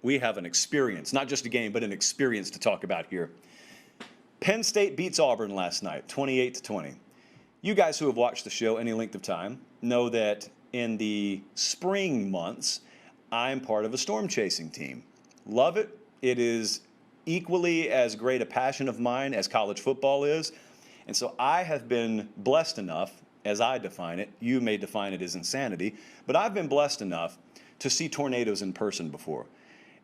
we have an experience, not just a game, but an experience to talk about here. Penn State beats Auburn last night, 28-20. You guys who have watched the show any length of time know that in the spring months, I'm part of a storm chasing team. Love it. It is equally as great a passion of mine as college football is. And so I have been blessed enough, as I define it, you may define it as insanity, but I've been blessed enough to see tornadoes in person before.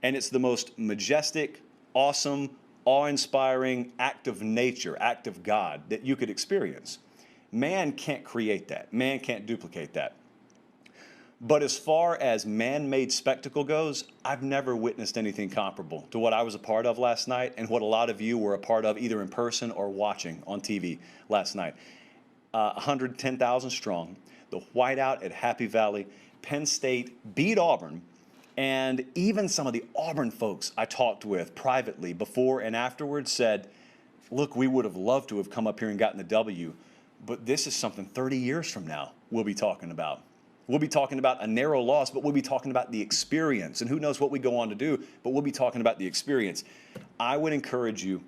And it's the most majestic, awesome, awe-inspiring act of nature, act of God that you could experience. Man can't create that. Man can't duplicate that. But as far as man-made spectacle goes, I've never witnessed anything comparable to what I was a part of last night and what a lot of you were a part of either in person or watching on TV last night. 110,000 strong, the whiteout at Happy Valley. Penn State beat Auburn, and even some of the Auburn folks I talked with privately before and afterwards said, look, we would have loved to have come up here and gotten the W, but this is something 30 years from now we'll be talking about. We'll be talking about a narrow loss, but we'll be talking about the experience. And who knows what we go on to do, but we'll be talking about the experience. I would encourage you,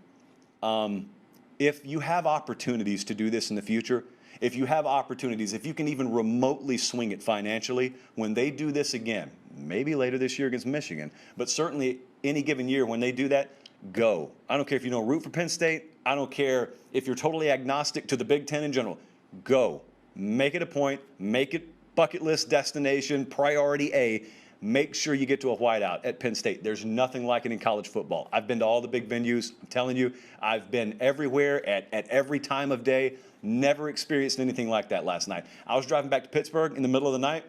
if you have opportunities to do this in the future, if you have opportunities, if you can even remotely swing it financially, when they do this again, maybe later this year against Michigan, but certainly any given year when they do that, go. I don't care if you don't root for Penn State. I don't care if you're totally agnostic to the Big Ten in general. Go. Make it a point. Make it bucket list destination, priority A. Make sure you get to a whiteout at Penn State. There's nothing like it in college football. I've been to all the big venues. I'm telling you, I've been everywhere at every time of day. Never experienced anything like that last night. I was driving back to Pittsburgh in the middle of the night,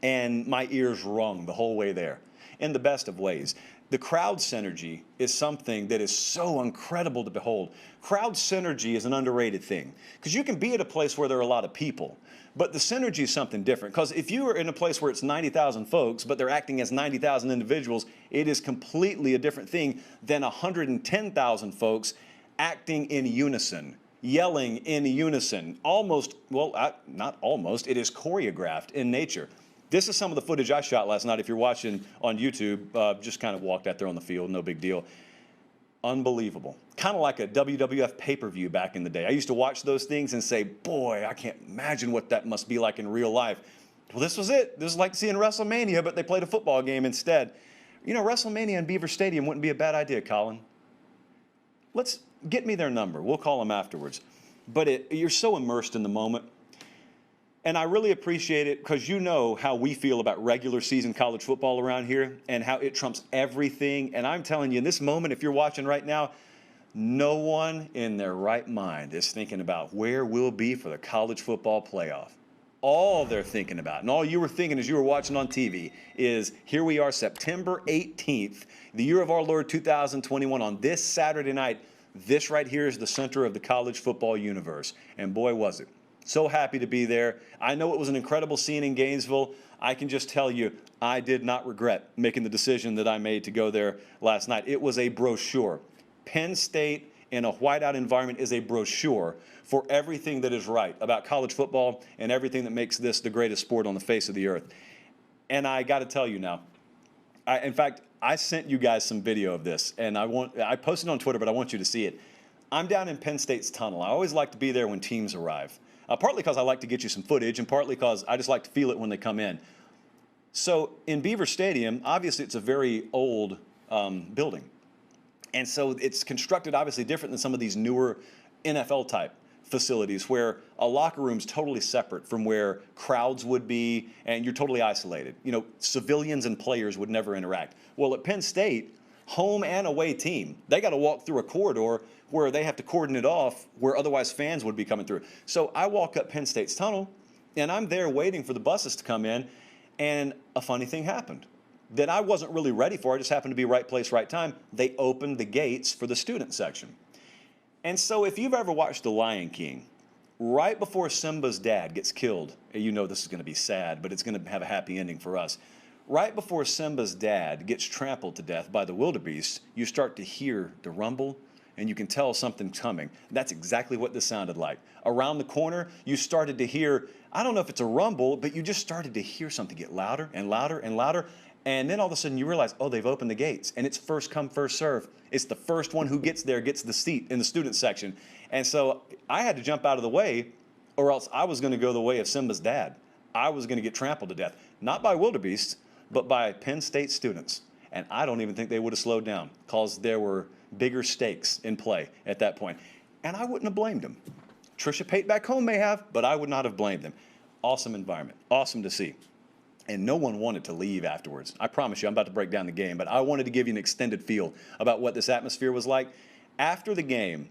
and my ears rung the whole way there in the best of ways. The crowd synergy is something that is so incredible to behold. Crowd synergy is an underrated thing because you can be at a place where there are a lot of people, but the synergy is something different. Because if you are in a place where it's 90,000 folks, but they're acting as 90,000 individuals, it is completely a different thing than 110,000 folks acting in unison, yelling in unison, almost, well, not almost, it is choreographed in nature. This is some of the footage I shot last night. If you're watching on YouTube, just kind of walked out there on the field, no big deal. Unbelievable. Kind of like a WWF pay-per-view back in the day. I used to watch those things and say, boy, I can't imagine what that must be like in real life. Well, this was it. This is like seeing WrestleMania, but they played a football game instead. You know, WrestleMania in Beaver Stadium wouldn't be a bad idea, Colin. Let's get me their number. We'll call them afterwards. But you're so immersed in the moment. And I really appreciate it because you know how we feel about regular season college football around here and how it trumps everything. And I'm telling you, in this moment, if you're watching right now, no one in their right mind is thinking about where we'll be for the college football playoff. All they're thinking about, and all you were thinking as you were watching on TV, is here we are, September 18th, the year of our Lord 2021, on this Saturday night. This right here is the center of the college football universe. And boy, was it. So happy to be there. I know it was an incredible scene in Gainesville. I can just tell you, I did not regret making the decision that I made to go there last night. It was a brochure. Penn State in a whiteout environment is a brochure for everything that is right about college football and everything that makes this the greatest sport on the face of the earth. And I got to tell you now, in fact, I sent you guys some video of this, and I posted on Twitter, but I want you to see it. I'm down in Penn State's tunnel. I always like to be there when teams arrive. Partly because I like to get you some footage, and partly because I just like to feel it when they come in. So in Beaver Stadium, obviously it's a very old building. And so it's constructed obviously different than some of these newer NFL-type facilities where a locker room's totally separate from where crowds would be, and you're totally isolated. You know, civilians and players would never interact. Well, at Penn State, home and away team, they got to walk through a corridor where they have to cordon it off where otherwise fans would be coming through. So I walk up Penn State's tunnel, and I'm there waiting for the buses to come in, and a funny thing happened that I wasn't really ready for. I just happened to be right place, right time. They opened the gates for the student section. And so if you've ever watched The Lion King, right before Simba's dad gets killed, you know this is going to be sad, but it's going to have a happy ending for us. Right before Simba's dad gets trampled to death by the wildebeest, you start to hear the rumble, and you can tell something's coming. That's exactly what this sounded like. Around the corner, you started to hear, I don't know if it's a rumble, but you just started to hear something get louder and louder and louder. And then all of a sudden you realize, oh, they've opened the gates, and it's first come, first serve. It's the first one who gets there gets the seat in the student section. And so I had to jump out of the way, or else I was going to go the way of Simba's dad. I was going to get trampled to death, not by wildebeests, but by Penn State students. And I don't even think they would have slowed down, because there were bigger stakes in play at that point. And I wouldn't have blamed them. Trisha Pate back home may have, but I would not have blamed them. Awesome environment, awesome to see. And no one wanted to leave afterwards. I promise you, I'm about to break down the game, but I wanted to give you an extended feel about what this atmosphere was like. After the game,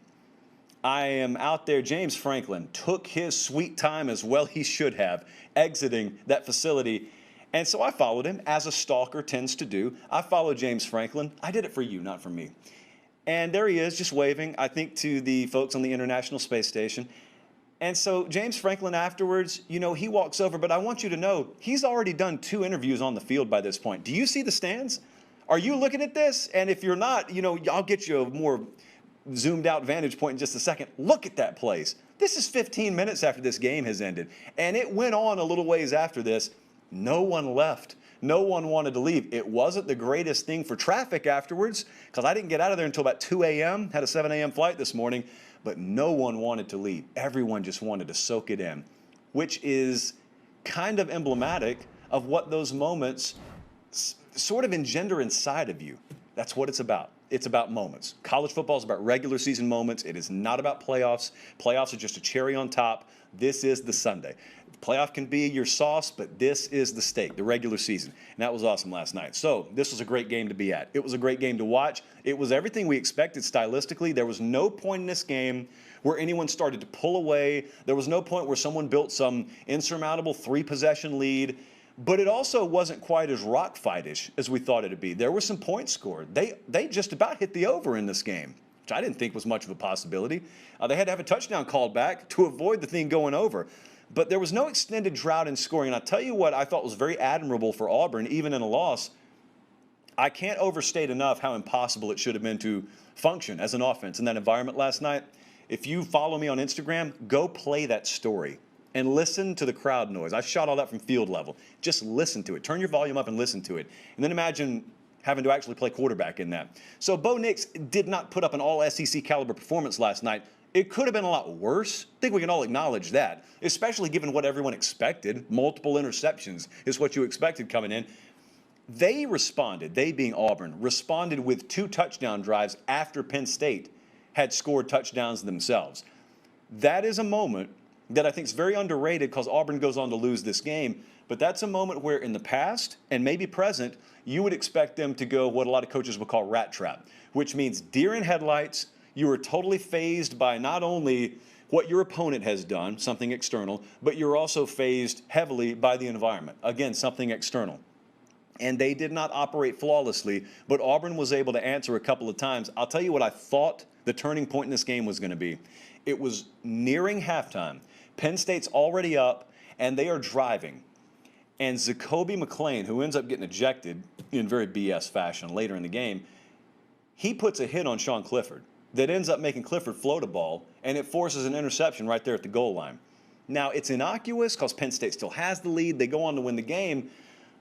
I am out there. James Franklin took his sweet time, as well he should have, exiting that facility. And so I followed him, as a stalker tends to do. I followed James Franklin. I did it for you, not for me. And there he is, just waving, I think, to the folks on the International Space Station. And so James Franklin afterwards, you know, he walks over, but I want you to know he's already done 2 interviews on the field by this point. Do you see the stands? Are you looking at this? And if you're not, you know, I'll get you a more zoomed out vantage point in just a second. Look at that place. This is 15 minutes after this game has ended. And it went on a little ways after this. No one left. No one wanted to leave. It wasn't the greatest thing for traffic afterwards, because I didn't get out of there until about 2 a.m., had a 7 a.m. flight this morning. But no one wanted to leave. Everyone just wanted to soak it in, which is kind of emblematic of what those moments sort of engender inside of you. That's what it's about. It's about moments. College football is about regular season moments. It is not about playoffs. Playoffs are just a cherry on top. This is the Sunday. Playoff can be your sauce, but this is the steak, the regular season. And that was awesome last night. So this was a great game to be at. It was a great game to watch. It was everything we expected stylistically. There was no point in this game where anyone started to pull away. There was no point where someone built some insurmountable 3-possession lead. But it also wasn't quite as rock fight-ish as we thought it would be. There were some points scored. They just about hit the over in this game, which I didn't think was much of a possibility. They had to have a touchdown called back to avoid the thing going over. But there was no extended drought in scoring. And I'll tell you what I thought was very admirable for Auburn, even in a loss. I can't overstate enough how impossible it should have been to function as an offense in that environment last night. If you follow me on Instagram, go play that story and listen to the crowd noise. I shot all that from field level. Just listen to it. Turn your volume up and listen to it. And then imagine having to actually play quarterback in that. So Bo Nix did not put up an all-SEC caliber performance last night. It could have been a lot worse. I think we can all acknowledge that, especially given what everyone expected. Multiple interceptions is what you expected coming in. They responded, they being Auburn, responded with 2 touchdown drives after Penn State had scored touchdowns themselves. That is a moment that I think is very underrated, because Auburn goes on to lose this game. But that's a moment where in the past and maybe present, you would expect them to go what a lot of coaches would call rat trap, which means deer in headlights. You are totally fazed by not only what your opponent has done, something external, but you're also fazed heavily by the environment. Again, something external. And they did not operate flawlessly, but Auburn was able to answer a couple of times. I'll tell you what I thought the turning point in this game was going to be. It was nearing halftime. Penn State's already up, and they are driving. And Zacoby McClain, who ends up getting ejected in very BS fashion later in the game, he puts a hit on Sean Clifford that ends up making Clifford float a ball, and it forces an interception right there at the goal line. Now, it's innocuous because Penn State still has the lead. They go on to win the game.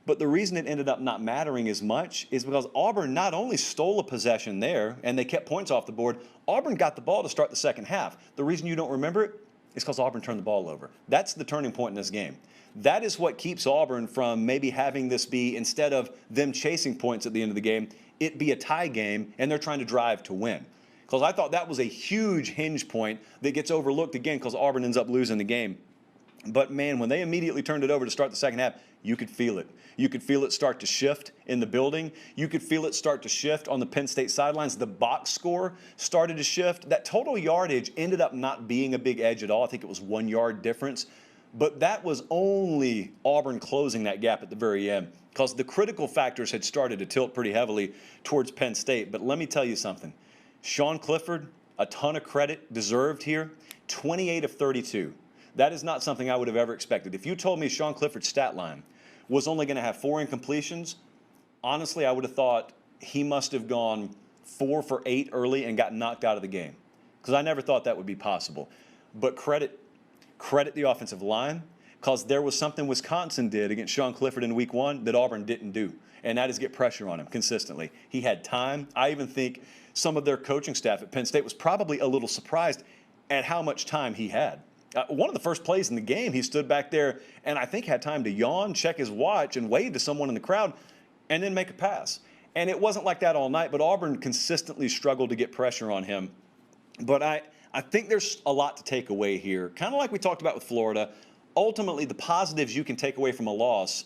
But the reason it ended up not mattering as much is because Auburn not only stole a possession there, and they kept points off the board, Auburn got the ball to start the second half. The reason you don't remember it is because Auburn turned the ball over. That's the turning point in this game. That is what keeps Auburn from maybe having this be, instead of them chasing points at the end of the game, it be a tie game, and they're trying to drive to win. Because I thought that was a huge hinge point that gets overlooked again because Auburn ends up losing the game. But, man, when they immediately turned it over to start the second half, you could feel it. You could feel it start to shift in the building. You could feel it start to shift on the Penn State sidelines. The box score started to shift. That total yardage ended up not being a big edge at all. I think it was 1 yard difference. But that was only Auburn closing that gap at the very end, because the critical factors had started to tilt pretty heavily towards Penn State. But let me tell you something. Sean Clifford, a ton of credit deserved here, 28 of 32. That is not something I would have ever expected. If you told me Sean Clifford's stat line was only going to have 4 incompletions, honestly, I would have thought he must have gone 4 for 8 early and got knocked out of the game, because I never thought that would be possible. But credit the offensive line, because there was something Wisconsin did against Sean Clifford in week 1 that Auburn didn't do, and that is get pressure on him consistently. He had time. I even think some of their coaching staff at Penn State was probably a little surprised at how much time he had. One of the first plays in the game, he stood back there and I think had time to yawn, check his watch, and wave to someone in the crowd and then make a pass. And it wasn't like that all night, but Auburn consistently struggled to get pressure on him. But I think there's a lot to take away here, kind of like we talked about with Florida. Ultimately, the positives you can take away from a loss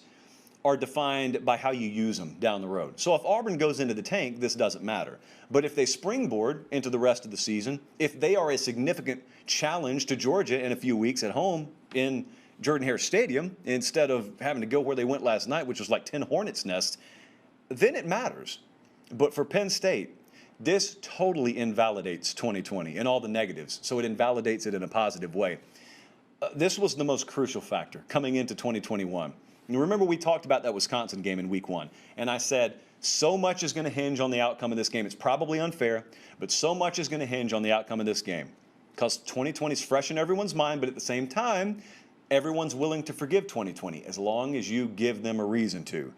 are defined by how you use them down the road. So if Auburn goes into the tank, this doesn't matter. But if they springboard into the rest of the season, if they are a significant challenge to Georgia in a few weeks at home in Jordan-Hare Stadium, instead of having to go where they went last night, which was like 10 hornets' nests, then it matters. But for Penn State, this totally invalidates 2020 and all the negatives. So it invalidates it in a positive way. This was the most crucial factor coming into 2021. And remember, we talked about that Wisconsin game in week 1. And I said, so much is going to hinge on the outcome of this game. It's probably unfair, but so much is going to hinge on the outcome of this game. Because 2020 is fresh in everyone's mind, but at the same time, everyone's willing to forgive 2020 as long as you give them a reason to.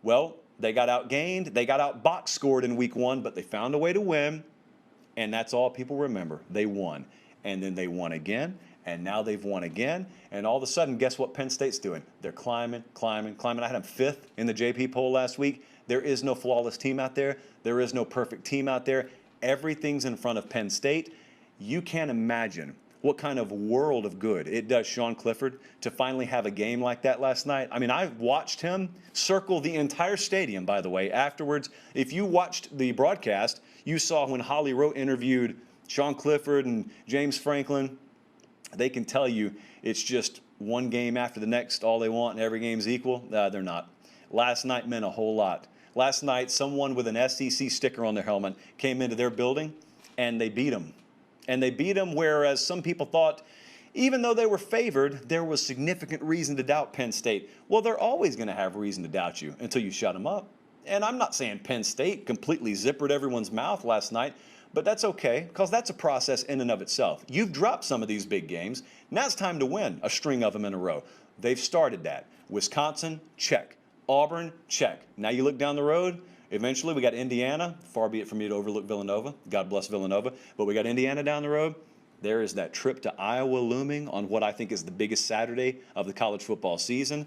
Well, they got outgained, they got out box scored in week 1, but they found a way to win, and that's all people remember. They won, and then they won again, and now they've won again, and all of a sudden, guess what Penn State's doing? They're climbing. I had them 5th in the JP poll last week. There is no flawless team out there. There is no perfect team out there. Everything's in front of Penn State. You can't imagine what kind of world of good it does Sean Clifford to finally have a game like that last night. I mean, I watched him circle the entire stadium, by the way, afterwards. If you watched the broadcast, you saw when Holly Rote interviewed Sean Clifford and James Franklin. They can tell you it's just one game after the next, all they want, and every game's equal. They're not. Last night meant a whole lot. Last night, someone with an SEC sticker on their helmet came into their building, and they beat them. And they beat them, whereas some people thought, even though they were favored, there was significant reason to doubt Penn State. Well, they're always going to have reason to doubt you until you shut them up. And I'm not saying Penn State completely zippered everyone's mouth last night, but that's okay, because that's a process in and of itself. You've dropped some of these big games. Now it's time to win a string of them in a row. They've started that. Wisconsin, check. Auburn, check. Now you look down the road. Eventually, we got Indiana. Far be it from me to overlook Villanova. God bless Villanova. But we got Indiana down the road. There is that trip to Iowa looming on what I think is the biggest Saturday of the college football season.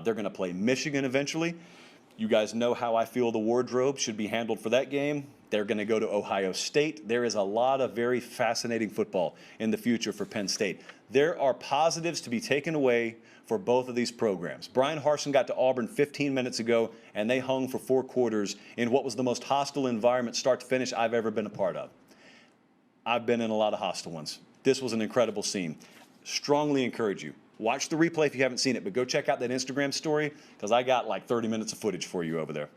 They're going to play Michigan eventually. You guys know how I feel the wardrobe should be handled for that game. They're going to go to Ohio State. There is a lot of very fascinating football in the future for Penn State. There are positives to be taken away for both of these programs. Brian Harsin got to Auburn 15 minutes ago, and they hung for 4 quarters in what was the most hostile environment, start to finish, I've ever been a part of. I've been in a lot of hostile ones. This was an incredible scene. Strongly encourage you. Watch the replay if you haven't seen it, but go check out that Instagram story, because I got like 30 minutes of footage for you over there.